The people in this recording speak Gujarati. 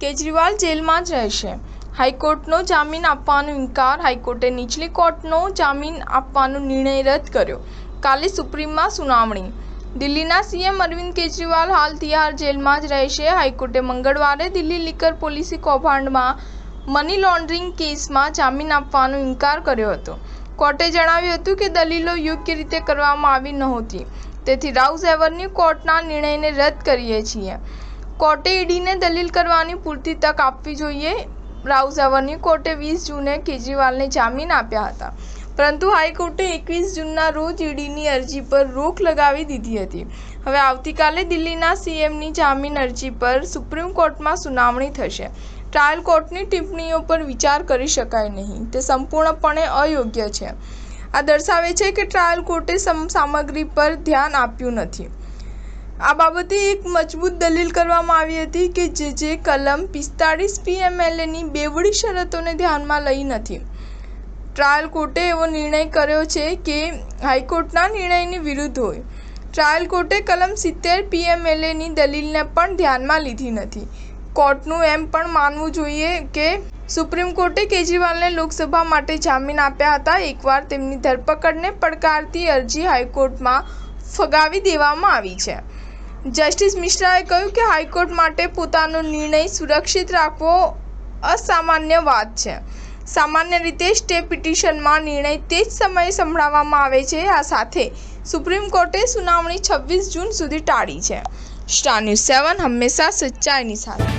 કેજરીવાલ જેલમાં જ રહેશે। હાઈકોર્ટનો જામીન આપવાનો ઇનકાર। હાઈકોર્ટે નીચલી કોર્ટનો જામીન આપવાનો નિર્ણય રદ કર્યો। કાલે સુપ્રીમમાં સુનાવણી। દિલ્હીના સીએમ અરવિંદ કેજરીવાલ હાલ તિહાર જેલમાં જ રહેશે। હાઈકોર્ટે મંગળવારે દિલ્હી લીકર પોલિસી કૌભાંડમાં મની લોન્ડરિંગ કેસમાં જામીન આપવાનો ઇનકાર કર્યો હતો। કોર્ટે જણાવ્યું હતું કે દલીલો યોગ્ય રીતે કરવામાં આવી નહોતી, તેથી રાઉઝ એવન્યુ કોર્ટના નિર્ણયને રદ કરીએ છીએ। કોર્ટે ઈડીને દલીલ કરવાની પૂરતી તક આપવી જોઈએ। રાઉઝ એવન્યુ કોર્ટે 20 જૂને કેજરીવાલને જામીન આપ્યા હતા, પરંતુ હાઈકોર્ટે 21 જૂનના રોજ ઈડીની અરજી પર રોક લગાવી દીધી હતી। હવે આવતીકાલે દિલ્હીના સીએમની જામીન અરજી પર સુપ્રીમ કોર્ટમાં સુનાવણી થશે। ટ્રાયલ કોર્ટની ટિપ્પણીઓ પર વિચાર કરી શકાય નહીં, તે સંપૂર્ણપણે અયોગ્ય છે। આ દર્શાવે છે કે ટ્રાયલ કોર્ટે સામગ્રી પર ધ્યાન આપ્યું નથી। આ બાબતે એક મજબૂત દલીલ કરવામાં આવી હતી કે જે કલમ 45 પીએમએલએની બેવડી શરતોને ધ્યાનમાં લઈ નથી। ટ્રાયલ કોર્ટે એવો નિર્ણય કર્યો છે કે હાઈકોર્ટના નિર્ણયની વિરુદ્ધ હોય। ટ્રાયલ કોર્ટે કલમ 70 પીએમએલએની દલીલને પણ ધ્યાનમાં લીધી નથી। કોર્ટનું એમ પણ માનવું જોઈએ કે સુપ્રીમ કોર્ટે કેજરીવાલને લોકસભા માટે જામીન આપ્યા હતા। એકવાર તેમની ધરપકડને પડકારતી અરજી હાઈકોર્ટમાં ફગાવી દેવામાં આવી છે। જસ્ટિસ મિશ્રાએ કહ્યું કે હાઈકોર્ટ માટે પોતાનો નિર્ણય સુરક્ષિત રાખવો અસામાન્ય વાત છે। સામાન્ય રીતે સ્ટે પિટિશનમાં નિર્ણય તે જ સમયે સંભળાવવામાં આવે છે। આ સાથે સુપ્રીમ કોર્ટે સુનાવણી 26 જૂન સુધી ટાળી છે। સ્ટાર ન્યૂઝ 7 હંમેશા સચ્ચાઈની સાથે।